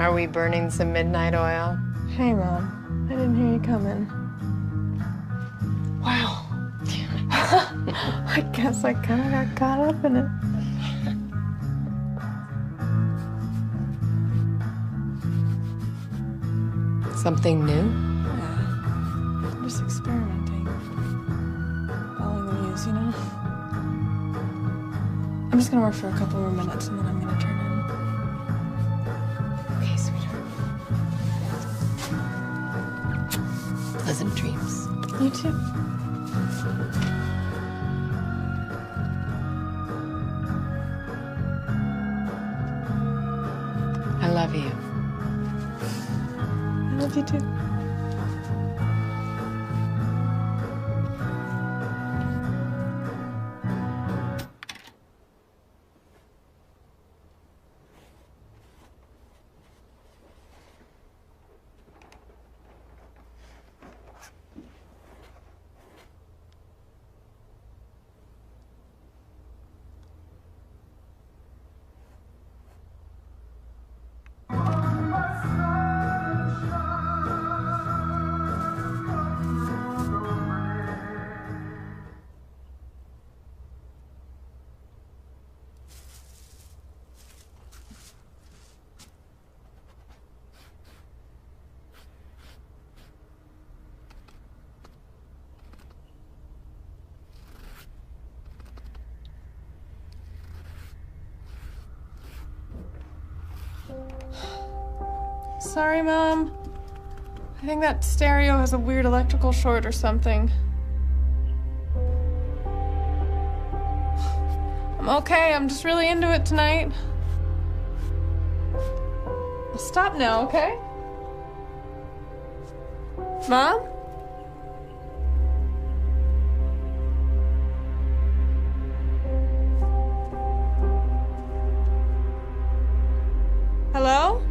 Are we burning some midnight oil? Hey, Mom. I didn't hear you coming. Wow. I guess I kind of got caught up in it. Something new? Yeah. I'm just experimenting. Following the muse, you know? I'm just gonna work for a couple more minutes and then I'm gonna turn in. Okay, sweetheart. Pleasant dreams. You too. I love you. I love you too. Sorry, Mom. I think that stereo has a weird electrical short or something. I'm okay. I'm just really into it tonight. I'll stop now, okay? Mom? Hello?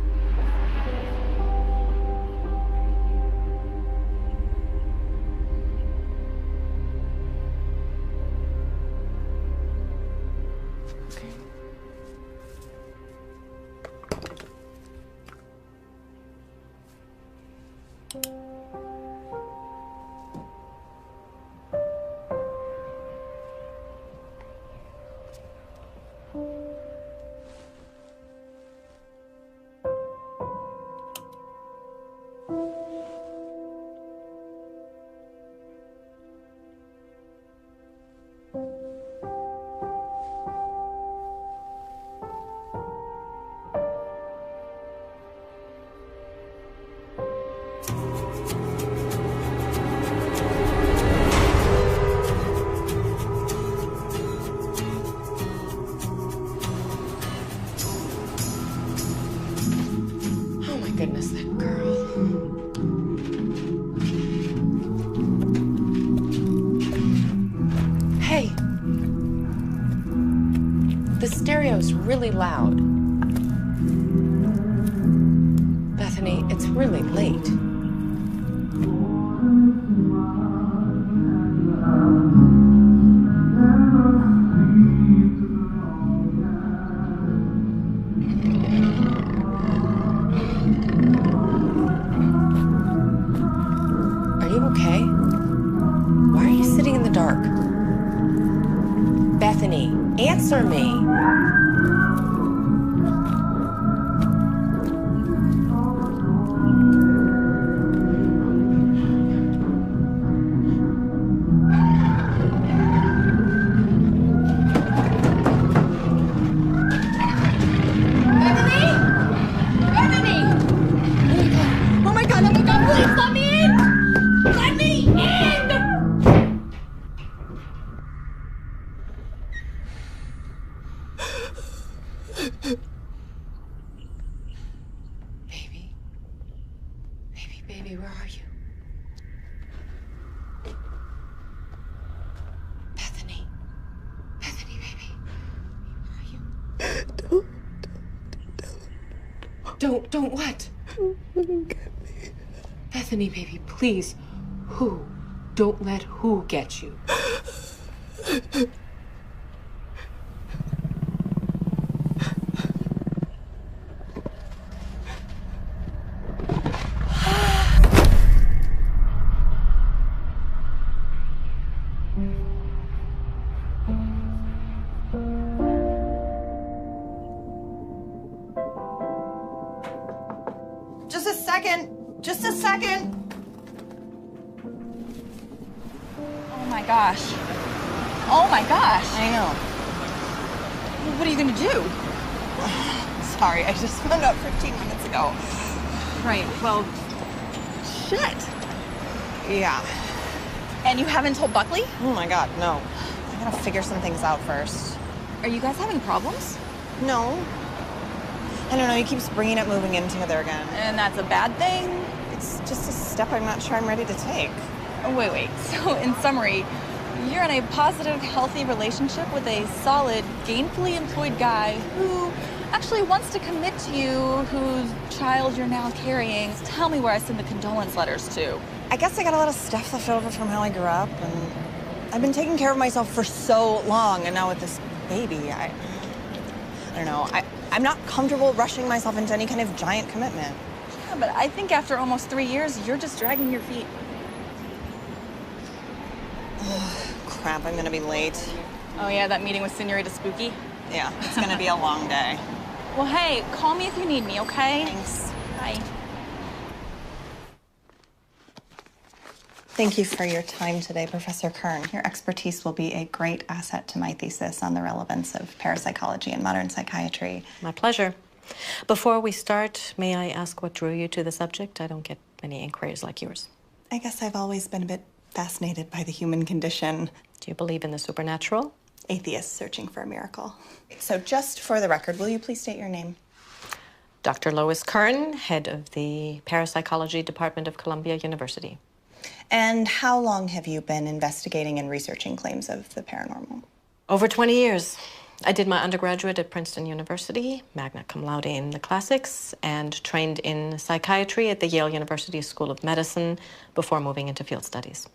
goodness, that girl. Hey. The stereo's really loud. Bethany, it's really late. Are you okay? Why are you sitting in the dark? Bethany, answer me. Baby, where are you? Bethany. Bethany, baby. Where are you? Don't what? Let him get me. Bethany, baby, please. Who? Don't let who get you. Just a second. Oh my gosh. Oh my gosh. I know. What are you gonna do? Sorry, I just found out 15 minutes ago. Right, well, shit. Yeah. And you haven't told Buckley? Oh my God, no. I gotta figure some things out first. Are you guys having problems? No. I don't know, he keeps bringing up moving in together again. And that's a bad thing? It's just a step I'm not sure I'm ready to take. Oh, wait. So, in summary, you're in a positive, healthy relationship with a solid, gainfully employed guy who actually wants to commit to you, whose child you're now carrying. Tell me where I send the condolence letters to. I guess I got a lot of stuff left over from how I grew up, and I've been taking care of myself for so long, and now with this baby, I don't know. I'm not comfortable rushing myself into any kind of giant commitment. Yeah, but I think after almost 3 years, you're just dragging your feet. Crap, I'm gonna be late. Oh yeah, that meeting with Senorita Spooky? Yeah, it's gonna be a long day. Well, hey, call me if you need me, okay? Thanks. Bye. Thank you for your time today, Professor Kern. Your expertise will be a great asset to my thesis on the relevance of parapsychology and modern psychiatry. My pleasure. Before we start, may I ask what drew you to the subject? I don't get many inquiries like yours. I guess I've always been a bit fascinated by the human condition. Do you believe in the supernatural? Atheists searching for a miracle. So just for the record, will you please state your name? Dr. Lois Kern, head of the parapsychology department of Columbia University. And how long have you been investigating and researching claims of the paranormal? Over 20 years. I did my undergraduate at Princeton University, magna cum laude in the classics, and trained in psychiatry at the Yale University School of Medicine before moving into field studies.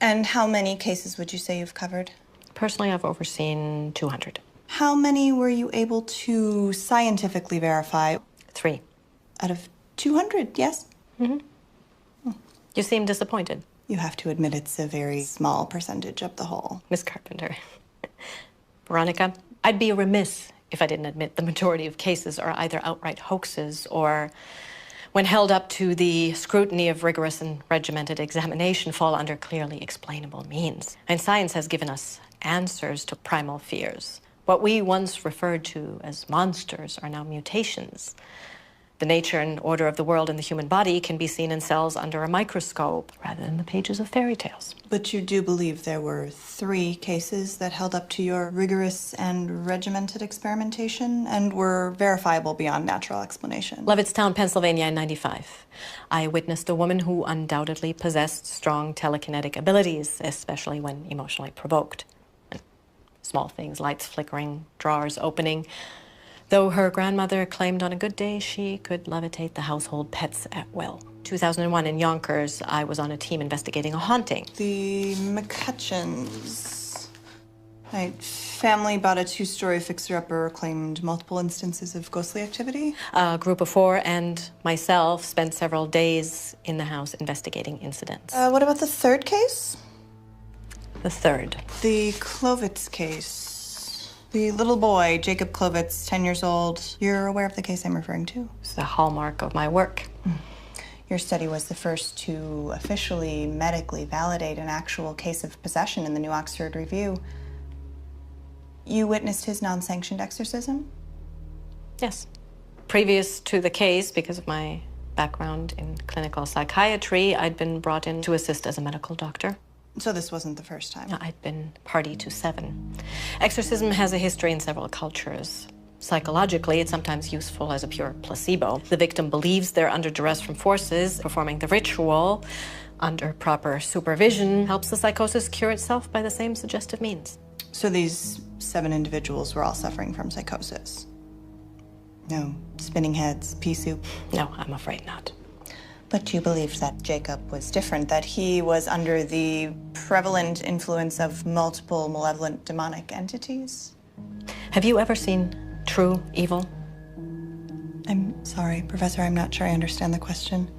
And how many cases would you say you've covered? Personally, I've overseen 200. How many were you able to scientifically verify? 3. Out of 200, yes? Mm-hmm. You seem disappointed. You have to admit it's a very small percentage of the whole. Miss Carpenter. Veronica, I'd be remiss if I didn't admit the majority of cases are either outright hoaxes or, when held up to the scrutiny of rigorous and regimented examination, fall under clearly explainable means. And science has given us answers to primal fears. What we once referred to as monsters are now mutations. The nature and order of the world and the human body can be seen in cells under a microscope rather than the pages of fairy tales. But you do believe there were 3 cases that held up to your rigorous and regimented experimentation and were verifiable beyond natural explanation? Levittstown, Pennsylvania in '95. I witnessed a woman who undoubtedly possessed strong telekinetic abilities, especially when emotionally provoked. Small things, lights flickering, drawers opening. Though her grandmother claimed on a good day she could levitate the household pets at will. 2001 in Yonkers, I was on a team investigating a haunting. The McCutcheons. My family bought a 2-story fixer-upper, claimed multiple instances of ghostly activity. A group of 4 and myself spent several days in the house investigating incidents. What about the 3rd case? The 3rd. The Klovitz case. The little boy, Jacob Klovitz, 10 years old. You're aware of the case I'm referring to? It's the hallmark of my work. Your study was the first to officially medically validate an actual case of possession in the New Oxford Review. You witnessed his non-sanctioned exorcism? Yes. Previous to the case, because of my background in clinical psychiatry, I'd been brought in to assist as a medical doctor. So this wasn't the first time? I'd been party to 7. Exorcism has a history in several cultures. Psychologically, it's sometimes useful as a pure placebo. The victim believes they're under duress from forces. Performing the ritual under proper supervision helps the psychosis cure itself by the same suggestive means. So these 7 individuals were all suffering from psychosis? No spinning heads, pea soup? No, I'm afraid not. But you believed that Jacob was different, that he was under the prevalent influence of multiple malevolent demonic entities? Have you ever seen True Evil? I'm sorry, Professor, I'm not sure I understand the question.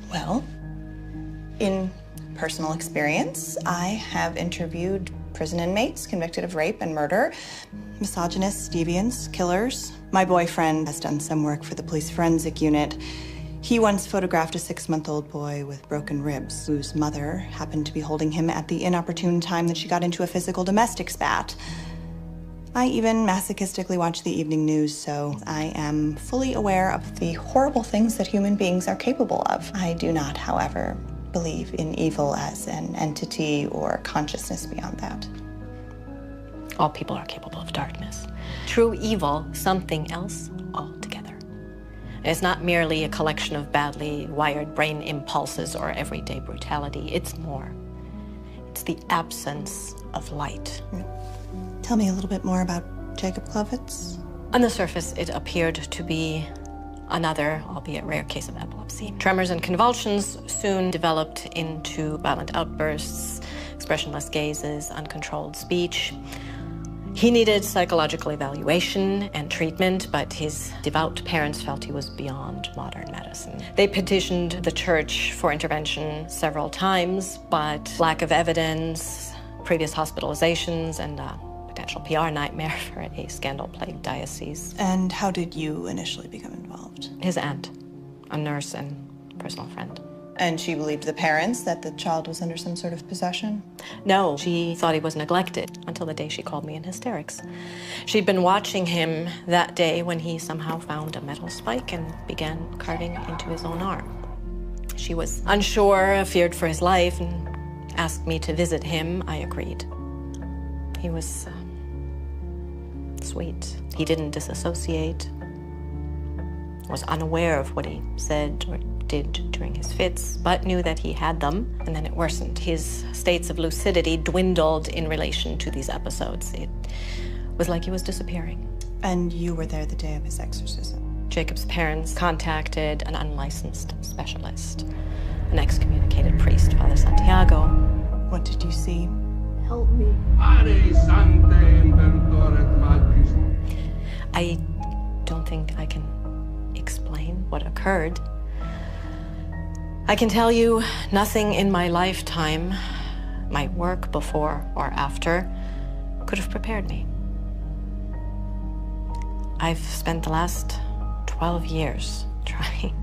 Well, in personal experience, I have interviewed prison inmates convicted of rape and murder, misogynists, deviants, killers. My boyfriend has done some work for the police forensic unit. He once photographed a 6-month-old boy with broken ribs, whose mother happened to be holding him at the inopportune time that she got into a physical domestic spat. I even masochistically watch the evening news, so I am fully aware of the horrible things that human beings are capable of. I do not, however, believe in evil as an entity or consciousness beyond that. All people are capable of darkness. True evil, something else altogether. It's not merely a collection of badly wired brain impulses or everyday brutality. It's more. It's the absence of light. Tell me a little bit more about Jacob Klovitz. On the surface, it appeared to be another, albeit rare, case of epilepsy. Tremors and convulsions soon developed into violent outbursts, expressionless gazes, uncontrolled speech. He needed psychological evaluation and treatment, but his devout parents felt he was beyond modern medicine. They petitioned the church for intervention several times, but lack of evidence, previous hospitalizations, and a potential PR nightmare for a scandal-plagued diocese. And how did you initially become involved? His aunt, a nurse and personal friend. And she believed the parents that the child was under some sort of possession? No, she thought he was neglected until the day she called me in hysterics. She'd been watching him that day when he somehow found a metal spike and began carving into his own arm. She was unsure, feared for his life, and asked me to visit him. I agreed. He was sweet. He didn't disassociate, was unaware of what he said or did during his fits, but knew that he had them, and then it worsened. His states of lucidity dwindled in relation to these episodes. It was like he was disappearing. And you were there the day of his exorcism? Jacob's parents contacted an unlicensed specialist, an excommunicated priest, Father Santiago. What did you see? Help me. I don't think I can explain what occurred. I can tell you nothing in my lifetime, my work before or after, could have prepared me. I've spent the last 12 years trying.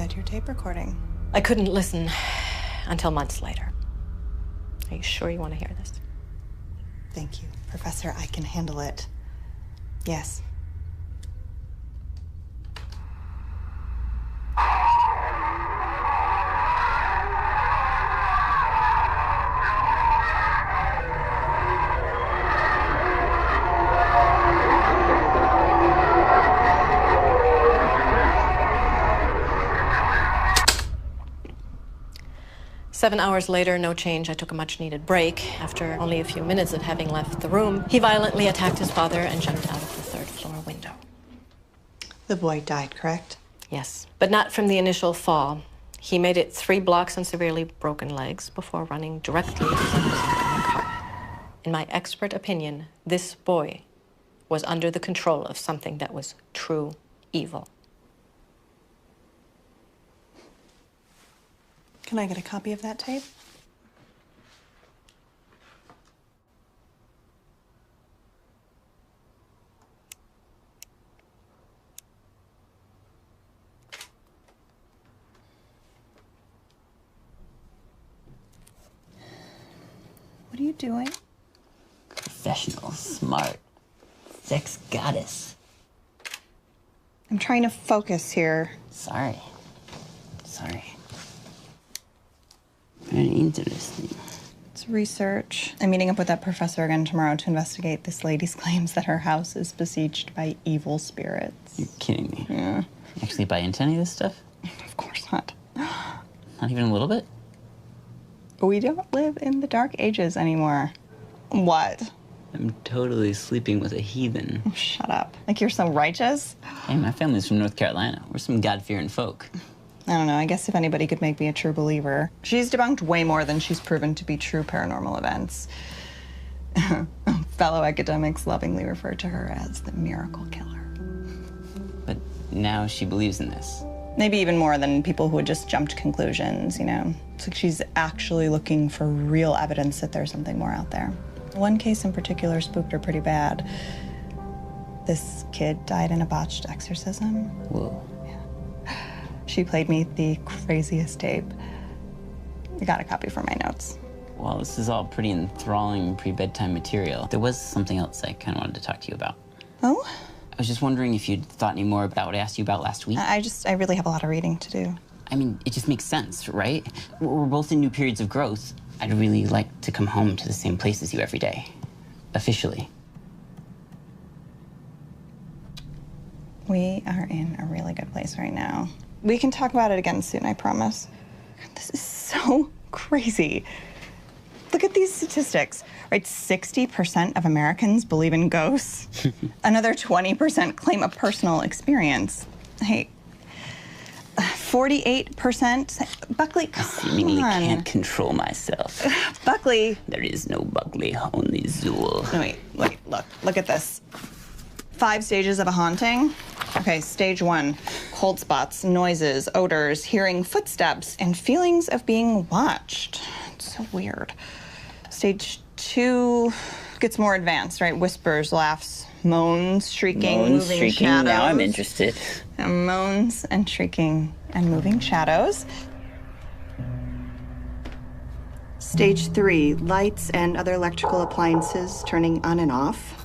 said your tape recording. I couldn't listen until months later. Are you sure you want to hear this? Thank you, Professor. I can handle it. Yes. Seven hours later, no change. I took a much-needed break. After only a few minutes of having left the room, he violently attacked his father and jumped out of the third-floor window. The boy died, correct? Yes, but not from the initial fall. He made it 3 blocks on severely broken legs before running directly into the car. In my expert opinion, this boy was under the control of something that was true evil. Can I get a copy of that tape? What are you doing? Professional, smart, sex goddess. I'm trying to focus here. Sorry. Very interesting. It's research. I'm meeting up with that professor again tomorrow to investigate this lady's claims that her house is besieged by evil spirits. You're kidding me. Yeah. You actually buy into any of this stuff? Of course not. Not even a little bit? We don't live in the Dark Ages anymore. What? I'm totally sleeping with a heathen. Oh, shut up. Like you're so righteous? Hey, my family's from North Carolina. We're some God-fearing folk. I don't know. I guess if anybody could make me a true believer. She's debunked way more than she's proven to be true paranormal events. Fellow academics lovingly refer to her as the miracle killer. But now she believes in this. Maybe even more than people who had just jumped conclusions, you know? It's like she's actually looking for real evidence that there's something more out there. One case in particular spooked her pretty bad. This kid died in a botched exorcism. Whoa. She played me the craziest tape. I got a copy for my notes. Well, this is all pretty enthralling pre-bedtime material. There was something else I kind of wanted to talk to you about. Oh? I was just wondering if you'd thought any more about what I asked you about last week. I really have a lot of reading to do. I mean, it just makes sense, right? We're both in new periods of growth. I'd really like to come home to the same place as you every day. Officially. We are in a really good place right now. We can talk about it again soon, I promise. This is so crazy. Look at these statistics, right? 60% of Americans believe in ghosts. Another 20% claim a personal experience. Hey, 48%. Buckley, come I seemingly on. can't control myself. Buckley. There is no Buckley, only Zool. No, wait, look at this. 5 stages of a haunting. Okay, stage 1, cold spots, noises, odors, hearing footsteps, and feelings of being watched. It's so weird. Stage 2 gets more advanced, right? Whispers, laughs, moans, shrieking, moving shadows. Now I'm interested. Moans and shrieking and moving shadows. Stage 3, lights and other electrical appliances turning on and off.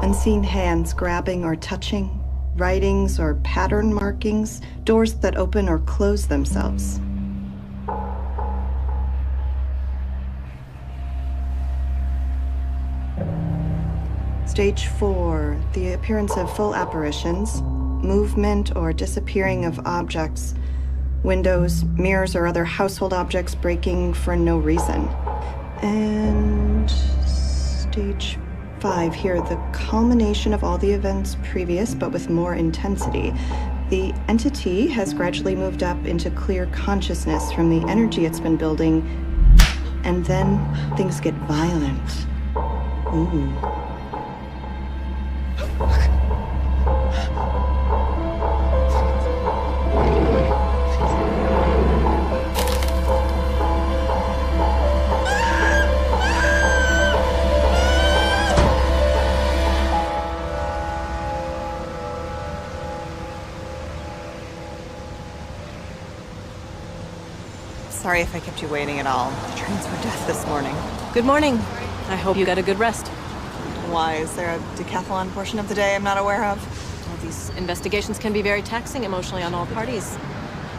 Unseen hands grabbing or touching, writings or pattern markings, doors that open or close themselves. Stage 4, the appearance of full apparitions, movement or disappearing of objects, windows, mirrors, or other household objects breaking for no reason. And stage 5 here, the culmination of all the events previous, but with more intensity. The entity has gradually moved up into clear consciousness from the energy it's been building, and then things get violent. Ooh. Sorry if I kept you waiting at all. The trains were death this morning. Good morning. I hope you got a good rest. Why? Is there a decathlon portion of the day I'm not aware of? Well, these investigations can be very taxing emotionally on all parties.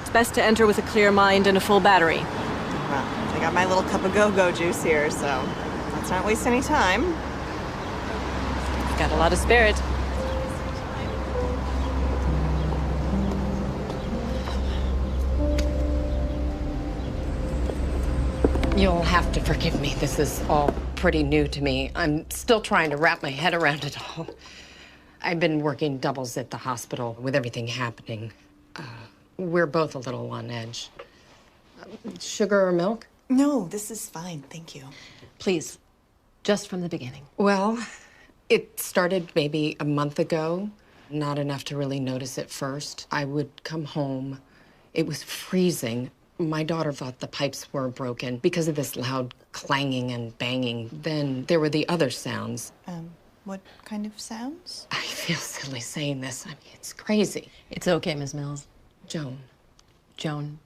It's best to enter with a clear mind and a full battery. Well, I got my little cup of go-go juice here, so let's not waste any time. You've got a lot of spirit. You'll have to forgive me. This is all pretty new to me. I'm still trying to wrap my head around it all. I've been working doubles at the hospital with everything happening. We're both a little on edge. Sugar or milk? No, this is fine, thank you. Please, just from the beginning. Well, it started maybe a month ago. Not enough to really notice at first. I would come home. It was freezing. My daughter thought the pipes were broken because of this loud clanging and banging. Then there were the other sounds. What kind of sounds? I feel silly saying this. I mean, it's crazy. It's okay, Ms. Mills. Joan,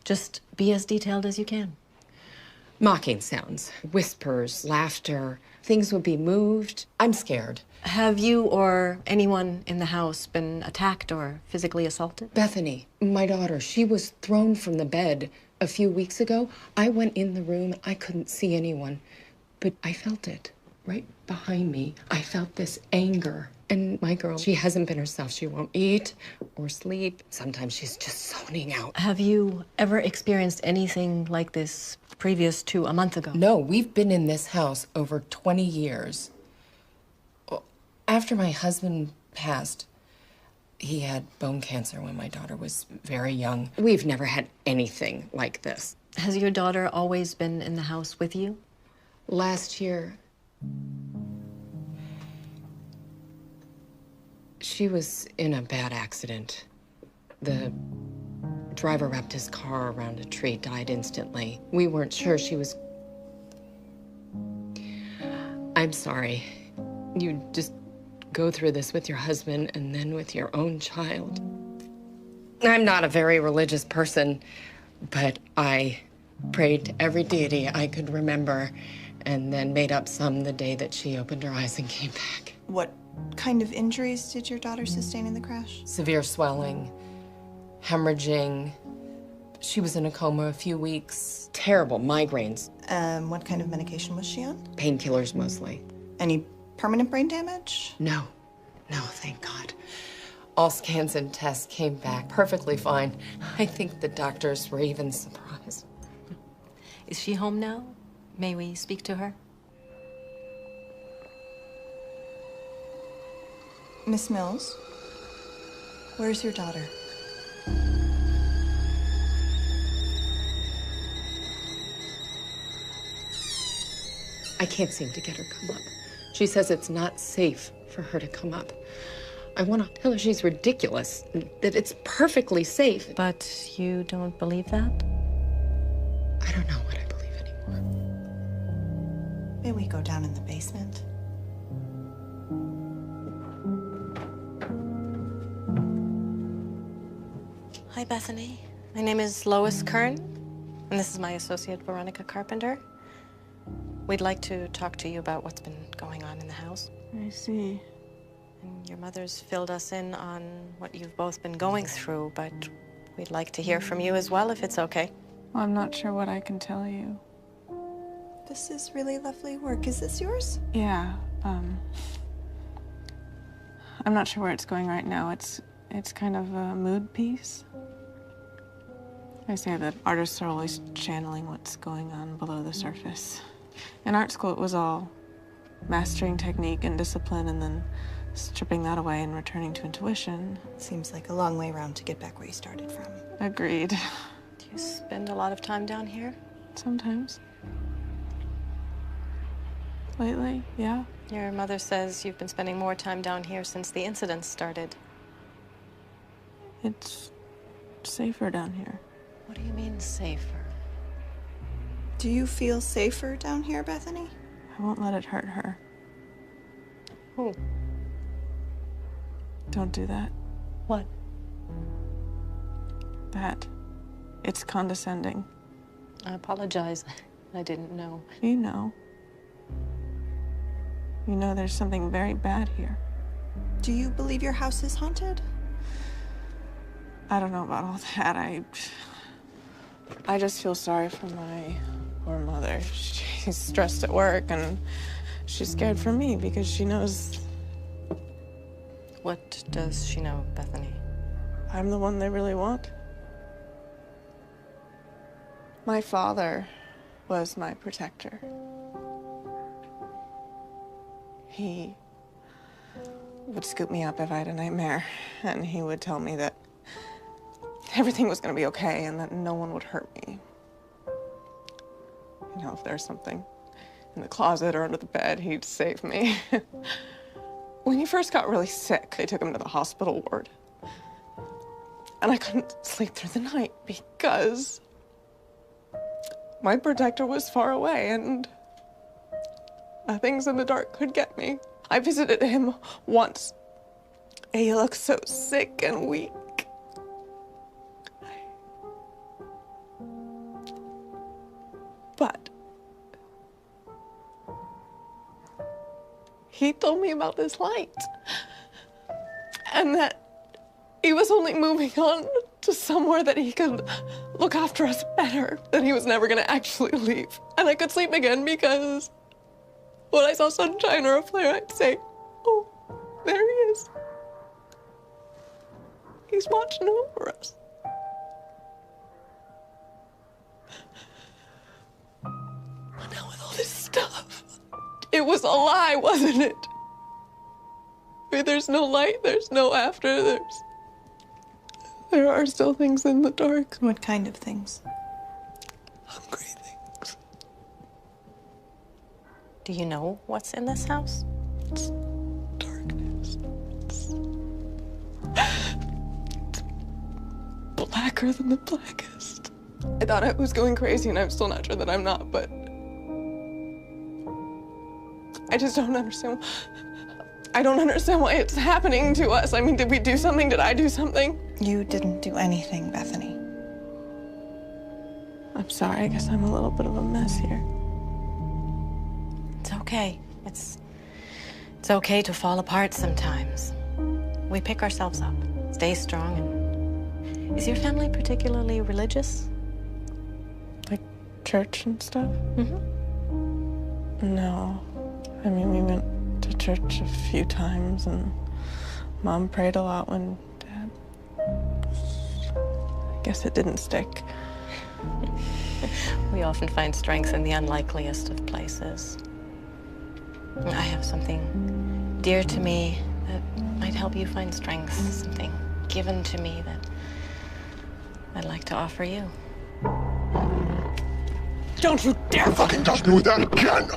just be as detailed as you can. Mocking sounds, whispers, laughter. Things would be moved. I'm scared. Have you or anyone in the house been attacked or physically assaulted? Bethany, my daughter, she was thrown from the bed a few weeks ago. I went in the room. I couldn't see anyone, but I felt it right behind me. I felt this anger. And my girl, she hasn't been herself. She won't eat or sleep. Sometimes she's just zoning out. Have you ever experienced anything like this previous to a month ago? No, we've been in this house over 20 years. After my husband passed, he had bone cancer when my daughter was very young. We've never had anything like this. Has your daughter always been in the house with you? Last year, she was in a bad accident. The driver wrapped his car around a tree, died instantly. We weren't sure she was... I'm sorry. You just go through this with your husband and then with your own child. I'm not a very religious person, but I prayed to every deity I could remember and then made up some the day that she opened her eyes and came back. What kind of injuries did your daughter sustain in the crash? Severe swelling, hemorrhaging. She was in a coma a few weeks. Terrible migraines. What kind of medication was she on? Painkillers mostly. Any permanent brain damage? No, thank God. All scans and tests came back perfectly fine. I think the doctors were even surprised. Is she home now? May we speak to her? Miss Mills, where's your daughter? I can't seem to get her to come up. She says it's not safe for her to come up. I want to tell her she's ridiculous, that it's perfectly safe. But you don't believe that? I don't know what I believe anymore. May we go down in the basement? Hi, Bethany. My name is Lois Kern, and this is my associate, Veronica Carpenter. We'd like to talk to you about what's been going on in the house. I see. And your mother's filled us in on what you've both been going through, but we'd like to hear from you as well, if it's okay. Well, I'm not sure what I can tell you. This is really lovely work. Is this yours? Yeah, I'm not sure where it's going right now. It's kind of a mood piece. I say that artists are always channeling what's going on below the surface. In art school, it was all mastering technique and discipline and then stripping that away and returning to intuition. Seems like a long way around to get back where you started from. Agreed. Do you spend a lot of time down here? Sometimes. Lately, yeah. Your mother says you've been spending more time down here since the incident started. It's safer down here. What do you mean, safer? Do you feel safer down here, Bethany? I won't let it hurt her. Who? Don't do that. What? That. It's condescending. I apologize. I didn't know. You know. You know there's something very bad here. Do you believe your house is haunted? I don't know about all that. I just feel sorry for my poor mother. She's stressed at work and she's scared for me because she knows... What does she know, Bethany? I'm the one they really want. My father was my protector. He would scoop me up if I had a nightmare, and he would tell me that everything was gonna be okay and that no one would hurt me. You know, if there's something in the closet or under the bed, he'd save me. When he first got really sick, they took him to the hospital ward. And I couldn't sleep through the night because my protector was far away and things in the dark could get me. I visited him once. He looked so sick and weak. But he told me about this light and that he was only moving on to somewhere that he could look after us better, that he was never gonna actually leave. And I could sleep again because when I saw sunshine or a flare, I'd say, oh, there he is. He's watching over us. But now with all this stuff, it was a lie, wasn't it? I mean, there's no light, there's no after, there are still things in the dark. What kind of things? Hungry things. Do you know what's in this house? It's darkness. It's blacker than the blackest. I thought I was going crazy, and I'm still not sure that I'm not, but I just don't understand. I don't understand why it's happening to us. I mean, did we do something? Did I do something? You didn't do anything, Bethany. I'm sorry. I guess I'm a little bit of a mess here. It's okay. It's okay to fall apart sometimes. We pick ourselves up, stay strong, and... Is your family particularly religious? Like church and stuff? Mm-hmm. No. I mean, we went to church a few times, and Mom prayed a lot when Dad... I guess it didn't stick. We often find strength in the unlikeliest of places. I have something dear to me that might help you find strength, something given to me that I'd like to offer you. Don't you dare fucking touch me with that again!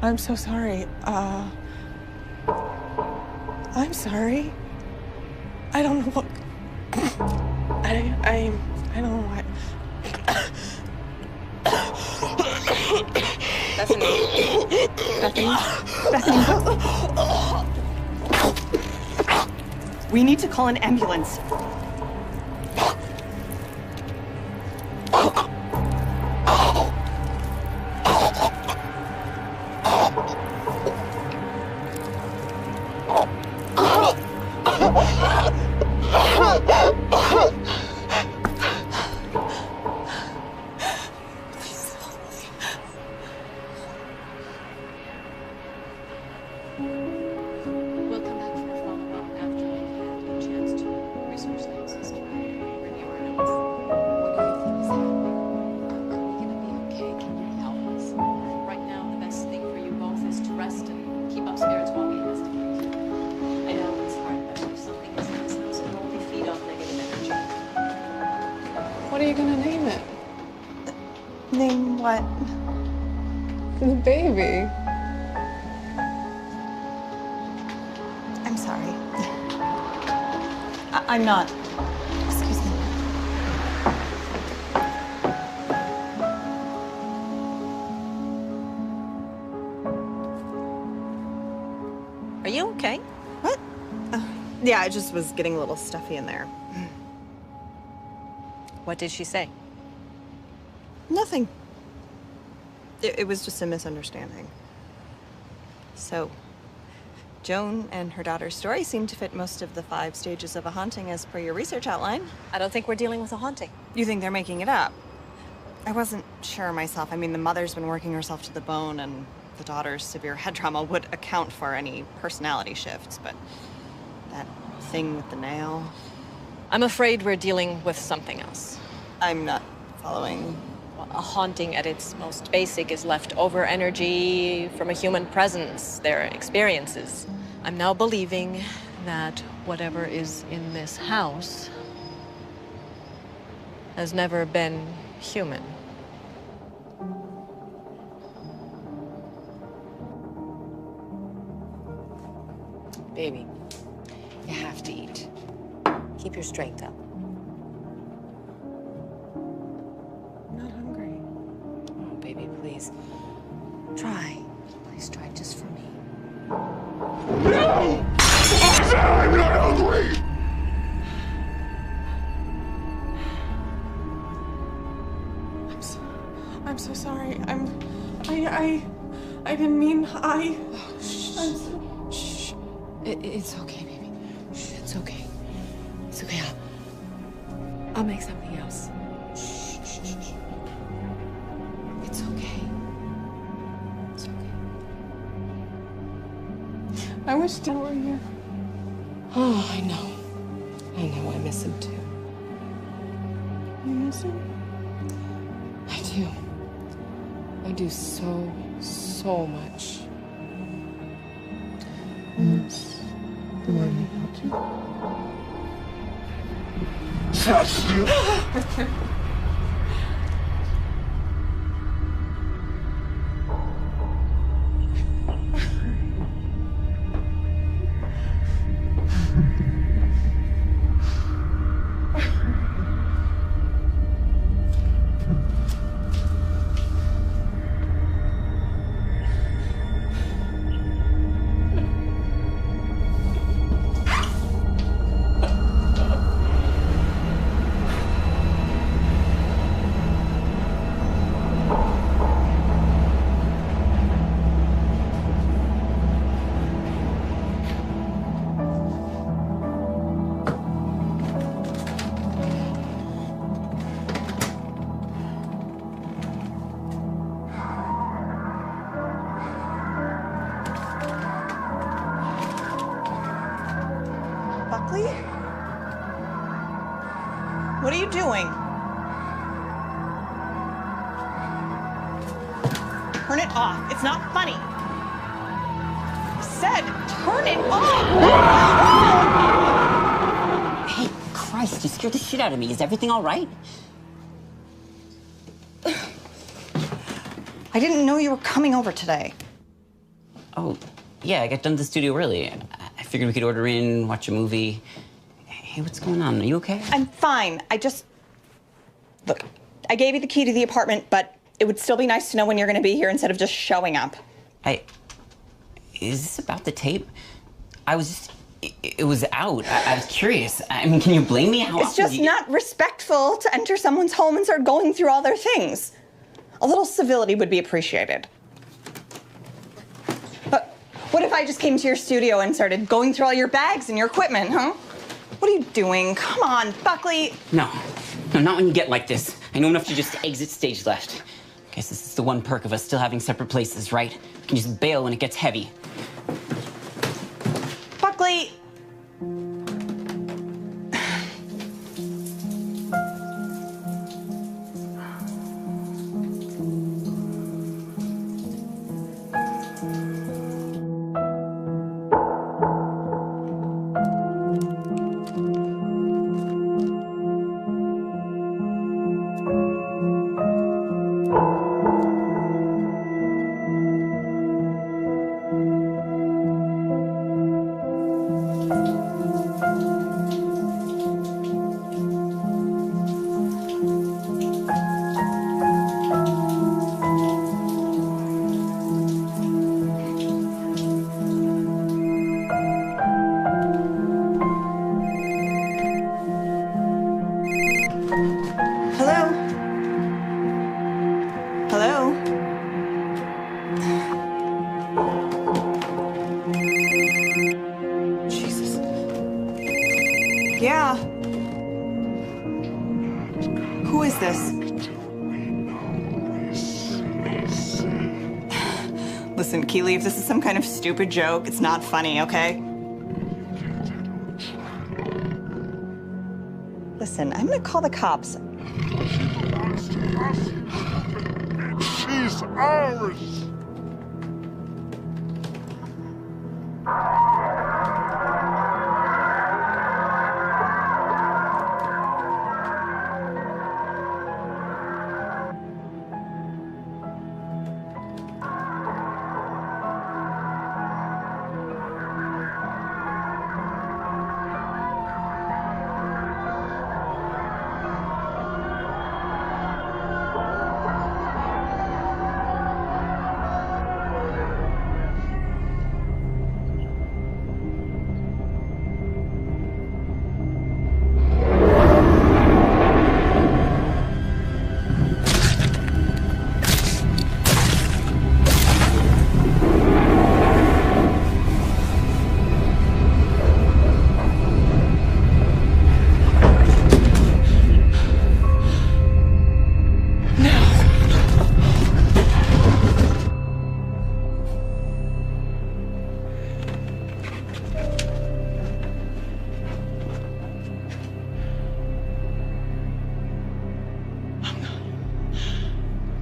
I'm so sorry. I'm sorry. I don't know what... I don't know why... Bethany? We need to call an ambulance. What are you gonna name it? Name what? The baby. I'm sorry. I'm not. Excuse me. Yeah, it just was getting a little stuffy in there. What did she say? Nothing. It was just a misunderstanding. So, Joan and her daughter's story seem to fit most of the 5 stages of a haunting as per your research outline. I don't think we're dealing with a haunting. You think they're making it up? I wasn't sure myself. I mean, the mother's been working herself to the bone, and the daughter's severe head trauma would account for any personality shifts, but that thing with the nail... I'm afraid we're dealing with something else. I'm not following. Well, a haunting at its most basic is leftover energy from a human presence, their experiences. I'm now believing that whatever is in this house has never been human. Baby, you have to eat. Keep your strength up. I'm not hungry. Oh, baby, please. Try. Please try just for me. No! I said I'm not hungry! I'm so sorry. I didn't mean Shh. It's okay, baby. Shh, it's okay. It's okay. I'll make something else. Shh. It's okay. It's okay. I wish Dad were here. Oh, I know. I miss him too. You miss him? I do. I do so much. Yes. The one you held you. Sit still. Buckley? What are you doing? Turn it off. It's not funny. I said, turn it off! Hey, Christ, you scared the shit out of me. Is everything all right? I didn't know you were coming over today. Oh, yeah, I got done to the studio early. I figured we could order in, watch a movie. Hey, what's going on? Are you okay? I'm fine. Look, I gave you the key to the apartment, but it would still be nice to know when you're gonna be here instead of just showing up. Is this about the tape? It was out. I was curious. I mean, can you blame me? It's just not respectful to enter someone's home and start going through all their things. A little civility would be appreciated. But what if I just came to your studio and started going through all your bags and your equipment, huh? What are you doing? Come on, Buckley. No, not when you get like this. I know enough to just exit stage left. Guess this is the one perk of us still having separate places, right? We can just bail when it gets heavy. Buckley. Yeah. Who is this? Listen, Keely, if this is some kind of stupid joke, it's not funny, okay? Listen, I'm gonna call the cops. She's ours!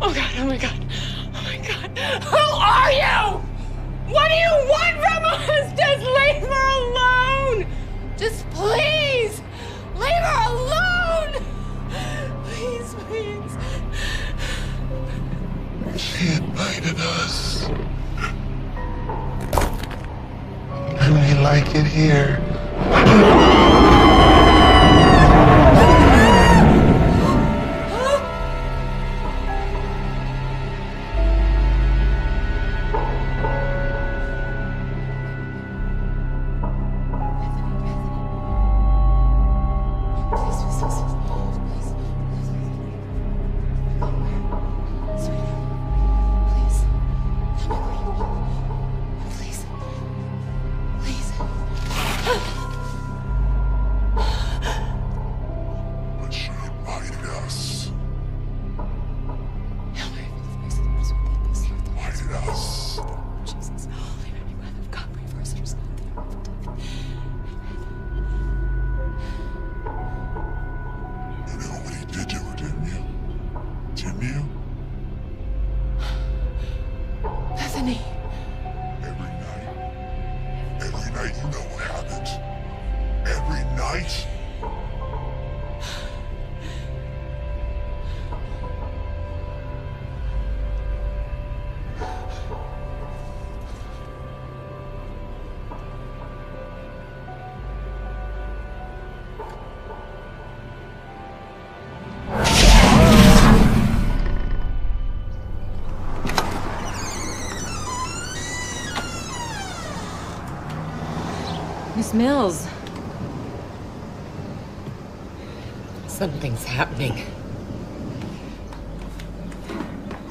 Oh God, oh my God, oh my God. Who are you? What do you want from us? Just leave her alone. Just please, leave her alone. Please, please. She invited us. And we like it here. Miss Mills. Something's happening.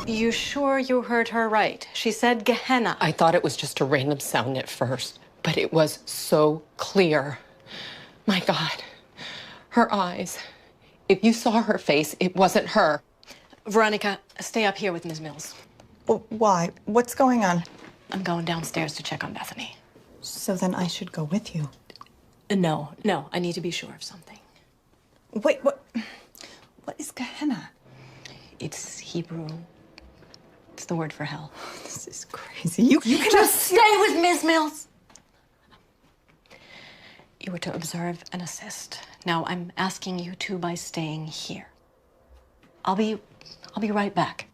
You sure you heard her right? She said Gehenna. I thought it was just a random sound at first, but it was so clear. My God, her eyes. If you saw her face, it wasn't her. Veronica, stay up here with Ms. Mills. Why? What's going on? I'm going downstairs to check on Bethany. So then I should go with you. No, I need to be sure of something. Wait, what is Gehenna? It's Hebrew. It's the word for hell. This is crazy. You can just stay with Ms. Mills. You were to observe and assist. Now I'm asking you to by staying here. I'll be right back.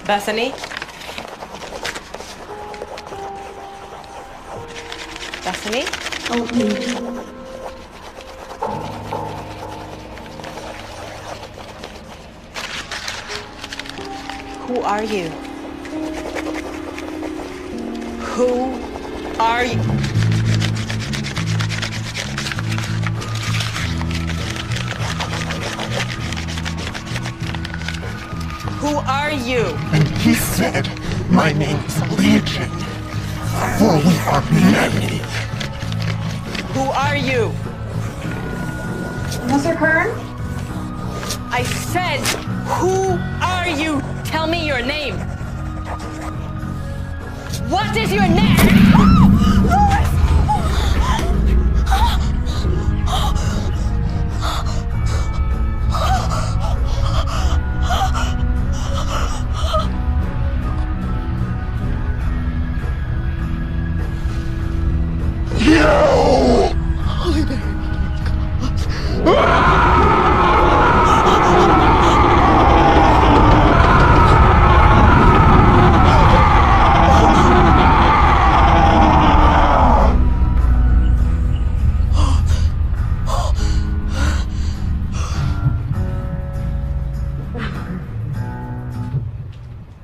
Bethany? Bethany? Help me. Who are you? Who are you? Who are you? And he said, my name is Legion, for we are many. Who are you? Mr. Kern? I said, who are you? Tell me your name. What is your name? No!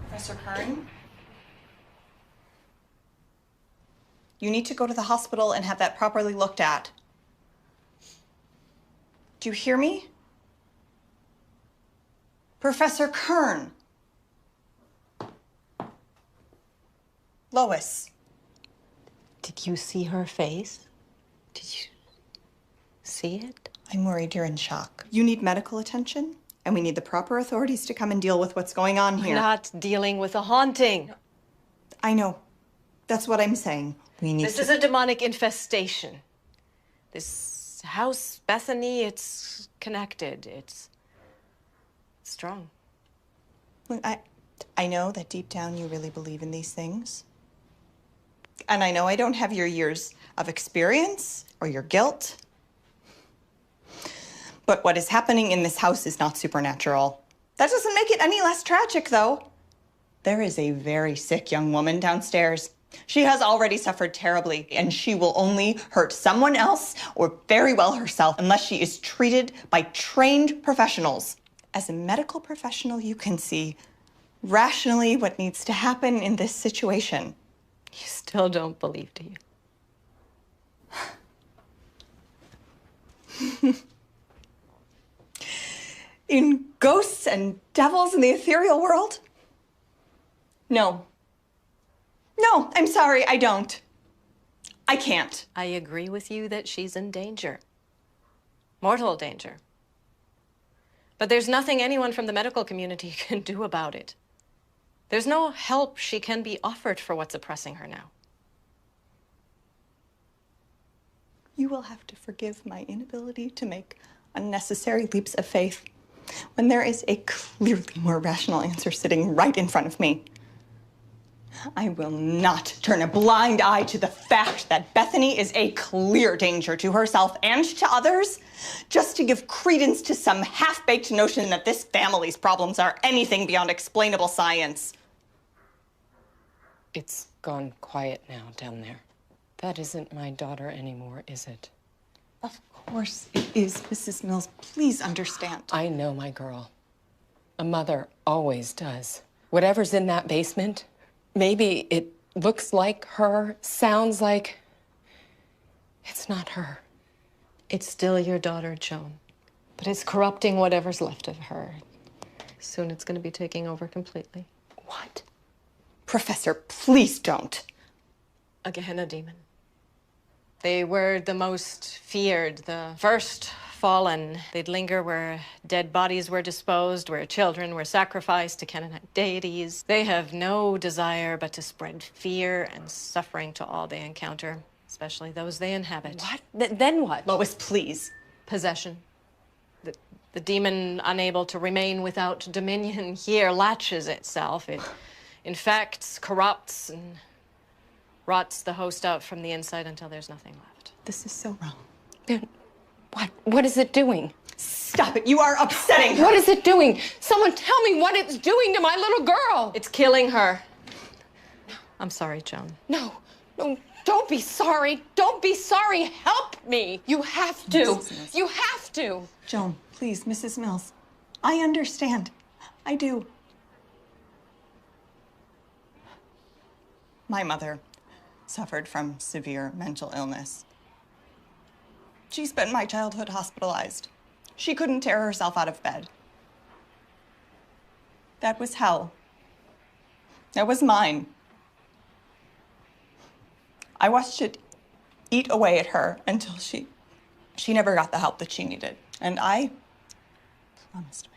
Professor Kern? You need to go to the hospital and have that properly looked at. Do you hear me? Professor Kern. Lois. Did you see her face? Did you see it? I'm worried you're in shock. You need medical attention, and we need the proper authorities to come and deal with what's going on here. We're not dealing with a haunting. I know. That's what I'm saying. We need This is a demonic infestation. This house, Bethany, it's connected. It's strong. Look, I know that deep down you really believe in these things. And I know I don't have your years of experience or your guilt. But what is happening in this house is not supernatural. That doesn't make it any less tragic, though. There is a very sick young woman downstairs. She has already suffered terribly, and she will only hurt someone else or very well herself unless she is treated by trained professionals. As a medical professional, you can see rationally what needs to happen in this situation. You still don't believe, do you? In ghosts and devils in the ethereal world? No. No, I'm sorry, I don't. I can't. I agree with you that she's in danger. Mortal danger. But there's nothing anyone from the medical community can do about it. There's no help she can be offered for what's oppressing her now. You will have to forgive my inability to make unnecessary leaps of faith when there is a clearly more rational answer sitting right in front of me. I will not turn a blind eye to the fact that Bethany is a clear danger to herself and to others, just to give credence to some half-baked notion that this family's problems are anything beyond explainable science. It's gone quiet now down there. That isn't my daughter anymore, is it? Of course it is, Mrs. Mills. Please understand. I know my girl. A mother always does. Whatever's in that basement, maybe it looks like her, sounds like... It's not her. It's still your daughter, Joan. But it's corrupting whatever's left of her. Soon it's going to be taking over completely. What? Professor, please don't. A Gehenna demon. They were the most feared, the first fallen. They'd linger where dead bodies were disposed, where children were sacrificed to Canaanite deities. They have no desire but to spread fear and suffering to all they encounter, especially those they inhabit. What? Then what? Lois, please. Possession. The demon, unable to remain without dominion here, latches itself. It infects, corrupts, and rots the host out from the inside until there's nothing left. This is so wrong. Then what is it doing? Stop it. You are upsetting her. What is it doing? Someone tell me what it's doing to my little girl. It's killing her. I'm sorry, Joan. No, don't be sorry. Don't be sorry. Help me. You have to. You have to. Joan, please, Mrs. Mills. I understand. I do. My mother suffered from severe mental illness. She spent my childhood hospitalized. She couldn't tear herself out of bed. That was hell. That was mine. I watched it eat away at her until she never got the help that she needed. And I promised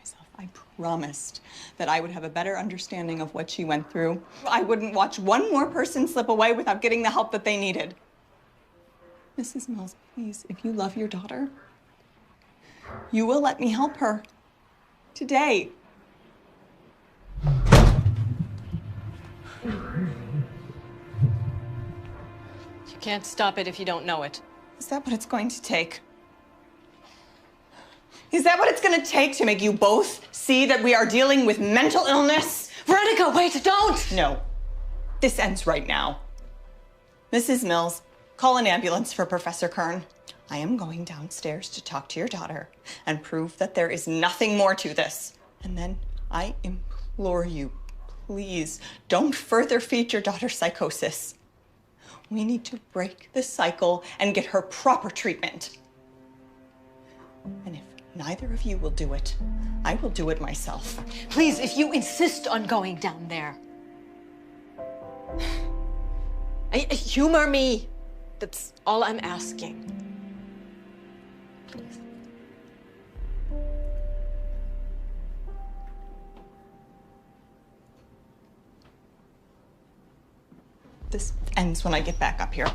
that I would have a better understanding of what she went through. I wouldn't watch one more person slip away without getting the help that they needed. Mrs. Mills, please, if you love your daughter, you will let me help her. Today. You can't stop it if you don't know it. Is that what it's going to take? Is that what it's going to take to make you both see that we are dealing with mental illness? Veronica, wait, don't! No. This ends right now. Mrs. Mills, call an ambulance for Professor Kern. I am going downstairs to talk to your daughter and prove that there is nothing more to this. And then I implore you, please, don't further feed your daughter's psychosis. We need to break the cycle and get her proper treatment. And if neither of you will do it, I will do it myself. Please, if you insist on going down there. Humor me. That's all I'm asking. Please. This ends when I get back up here.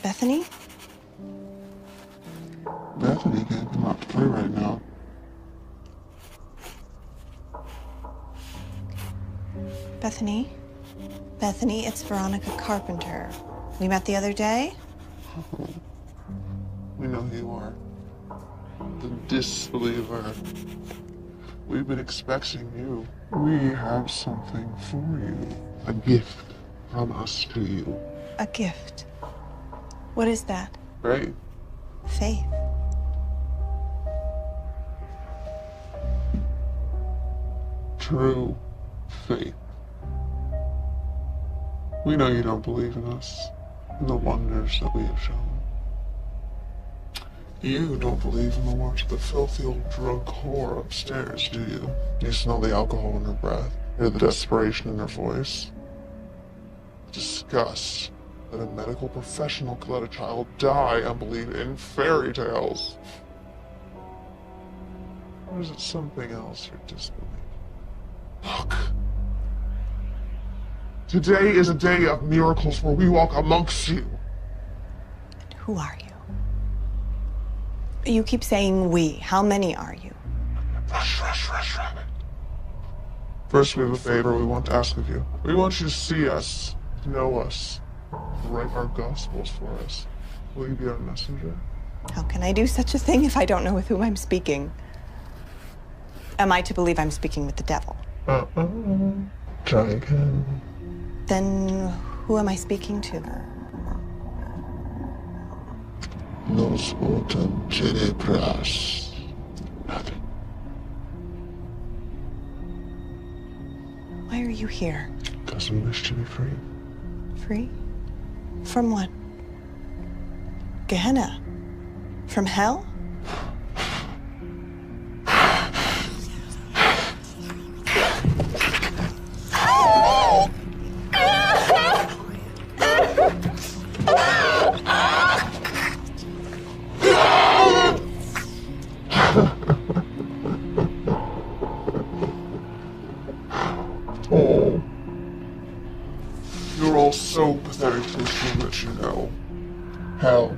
Bethany? Bethany can't come out to play right now. Bethany? Bethany, it's Veronica Carpenter. We met the other day? Oh, we know who you are. The disbeliever. We've been expecting you. We have something for you. A gift from us to you. A gift? What is that? Faith. Faith. True faith. We know you don't believe in us and the wonders that we have shown. You don't believe in the watch of the filthy old drug whore upstairs, do you? You smell the alcohol in her breath, hear the desperation in her voice. Disgust that a medical professional could let a child die and believe in fairy tales. Or is it something else you're disbelieving? Look. Today is a day of miracles where we walk amongst you. And who are you? You keep saying we. How many are you? Rush, rabbit. First, we have a favor we want to ask of you. We want you to see us, to know us, to write our gospels for us. Will you be our messenger? How can I do such a thing if I don't know with whom I'm speaking? Am I to believe I'm speaking with the devil? Try again. Then who am I speaking to? Nos autem tenebras. Nothing. Why are you here? Because we wish to be free. Free? From what? Gehenna? From hell? Oh. You're all so pathetic to assume that you know. Hell.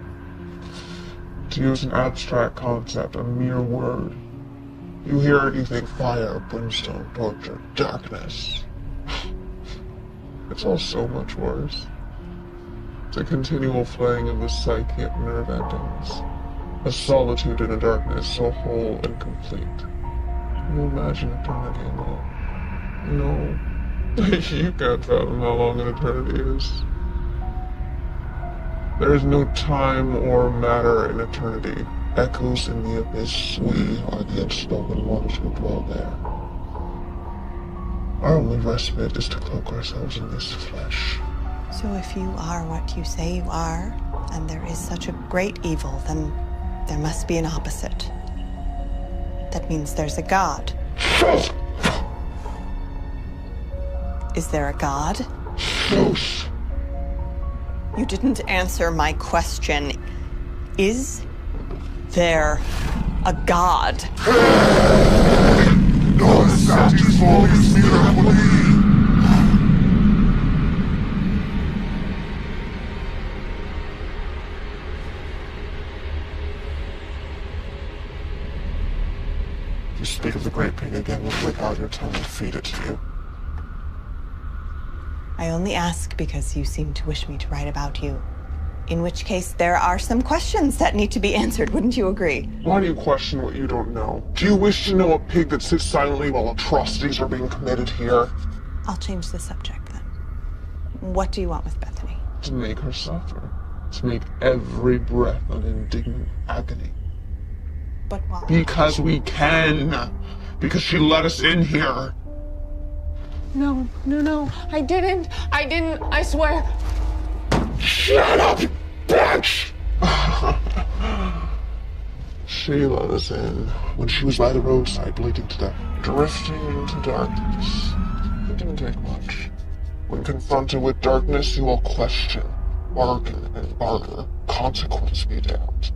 To use an abstract concept, a mere word. You hear it, you think fire, brimstone, torture, darkness. It's all so much worse. It's a continual flaying of the psyche at nerve endings. A solitude in a darkness so whole and complete. Can you imagine eternity alone? No. You can't fathom how long an eternity is. There is no time or matter in eternity. Echoes in the abyss, we are the unspoken ones who dwell there. Our only respite is to cloak ourselves in this flesh. So if you are what you say you are, and there is such a great evil, then there must be an opposite. That means there's a god. Is there a god? Yes. You didn't answer my question. Is there a god? Non satisfies miracoli. If you speak of the great pain again, we'll flick out your tongue and feed it to you. I only ask because you seem to wish me to write about you. In which case, there are some questions that need to be answered, wouldn't you agree? Why do you question what you don't know? Do you wish to know a pig that sits silently while atrocities are being committed here? I'll change the subject then. What do you want with Bethany? To make her suffer. To make every breath an indignant agony. But why? Because we can. Because she let us in here. No, I didn't, I swear. Shut up, bitch! She let us in when she was by the roadside bleeding to death, drifting into darkness. It didn't take much. When confronted with darkness, you will question, bargain, and barter. Consequence be damned.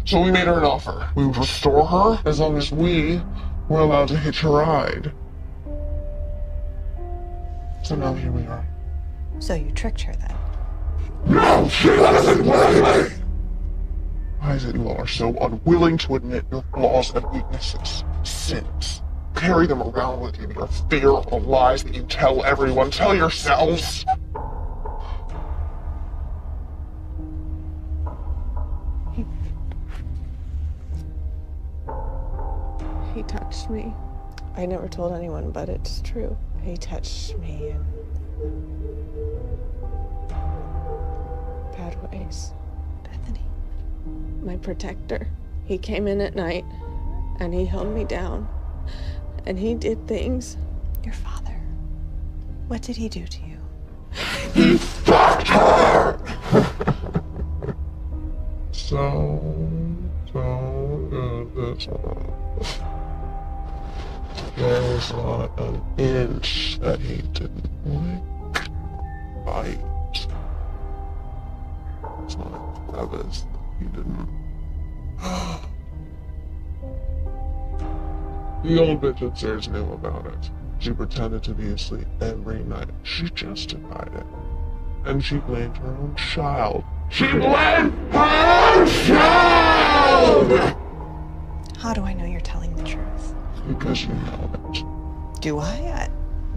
So we made her an offer. We would restore her as long as we were allowed to hitch a ride. So now here we are. So you tricked her then? No, she let us in willingly! Why is it you all are so unwilling to admit your flaws and weaknesses, sins? Carry them around with you, your fear of the lies that you tell everyone. Tell yourselves! He touched me. I never told anyone, but it's true. He touched me in bad ways. Bethany. My protector. He came in at night and he held me down. And he did things. Your father. What did he do to you? He fucked her! So good this one. There was not an inch that he didn't lick, bite. It's not a crevice that he didn't. The old bitch upstairs knew about it. She pretended to be asleep every night. She justified it. And she blamed her own child. She blamed her own child! How do I know you're telling the truth? Because you know it. Do I?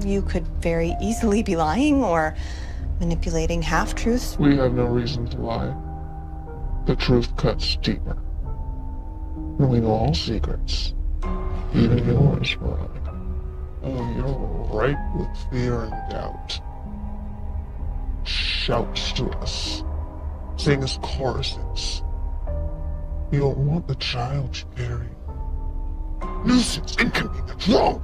You could very easily be lying or manipulating half-truths. We have no reason to lie. The truth cuts deeper. And we know all secrets. Even yours, Veronica. Oh, you're ripe with fear and doubt. Shouts to us. Sing us choruses. You don't want the child you carry. Nuisance, inconvenience, wrong.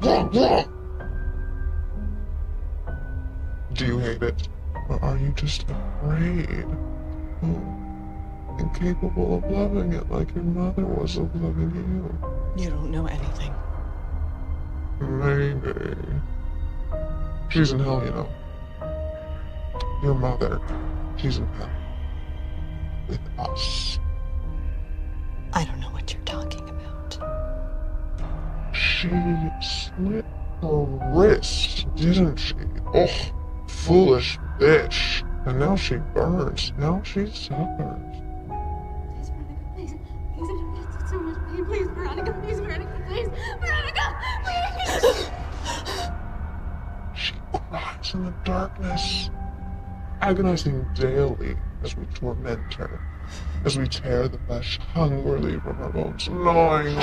Do you hate it? Or are you just afraid? Oh, incapable of loving it like your mother was of loving you? You don't know anything. Maybe. She's in hell, you know. Your mother, she's in hell. With us. I don't know what you're talking about. She slit her wrist, didn't she? Oh, foolish bitch. And now she burns. Now she suffers. Please, Veronica, please, Veronica, please, Veronica, please! She cries in the darkness, agonizing daily as we torment her, as we tear the flesh hungrily from her bones, gnawing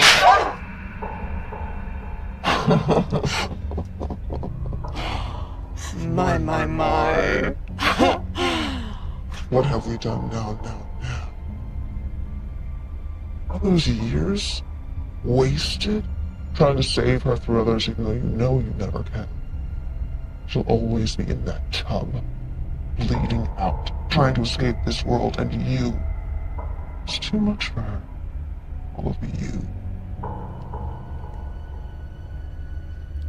My. What have we done now? All those years wasted trying to save her through others even though you know you never can. She'll always be in that tub, bleeding out, trying to escape this world, and you. It's too much for her. All of you.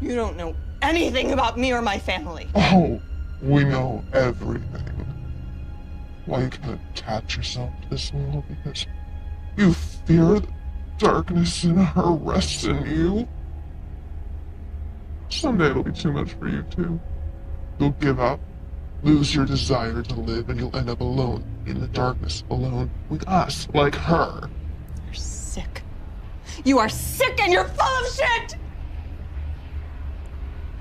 You don't know anything about me or my family. Oh, we know everything. Why you can't attach yourself to this world because you fear the darkness and her rests in you. Someday it'll be too much for you too. You'll give up, lose your desire to live, and you'll end up alone in the darkness, alone with us, like her. You're sick. You are sick and you're full of shit!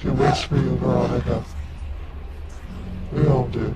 She waits for you, Veronica. We all do.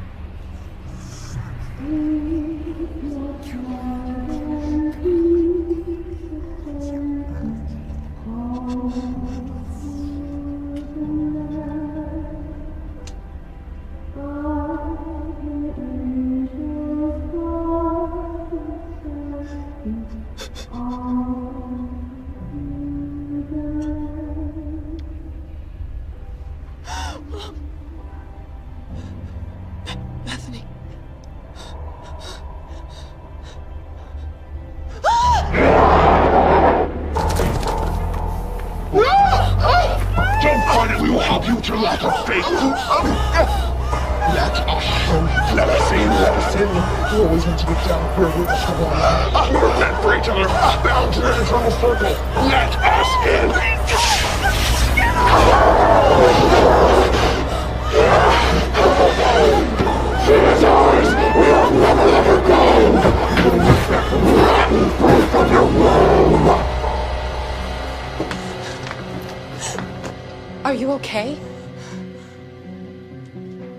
Are you okay?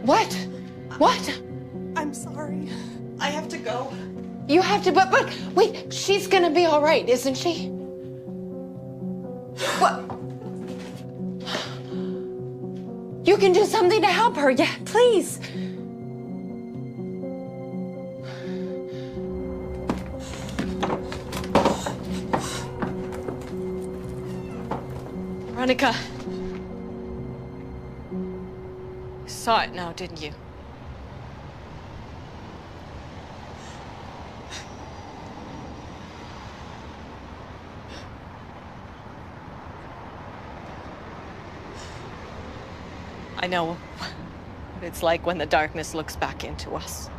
What? What? I'm sorry. I have to go. You have to, but wait, she's gonna be all right, isn't she? What? You can do something to help her, yeah, please. Veronica. You saw it now, didn't you? I know what it's like when the darkness looks back into us.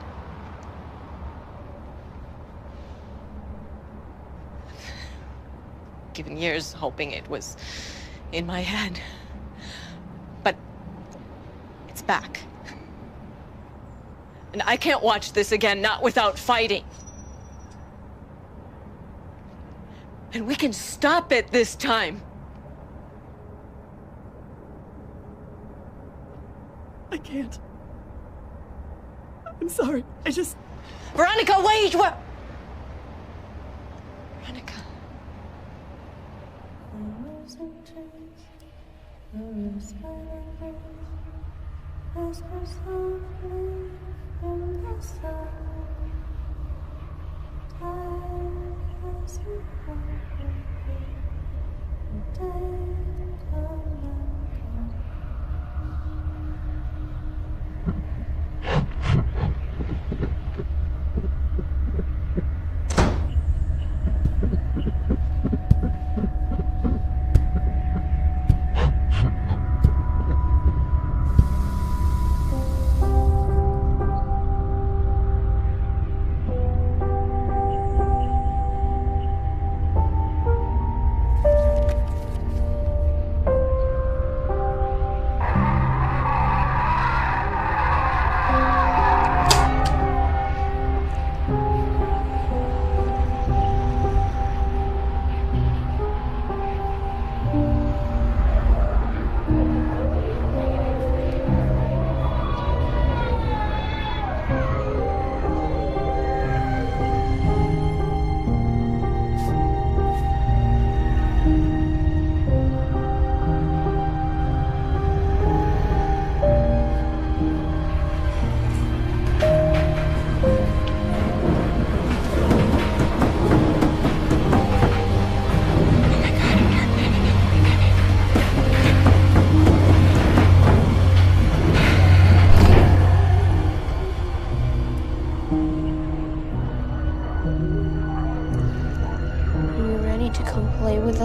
Given years hoping it was in my head. But it's back. And I can't watch this again, not without fighting. And we can stop it this time. I can't. I'm sorry. I just... Veronica, wait! What? Veronica.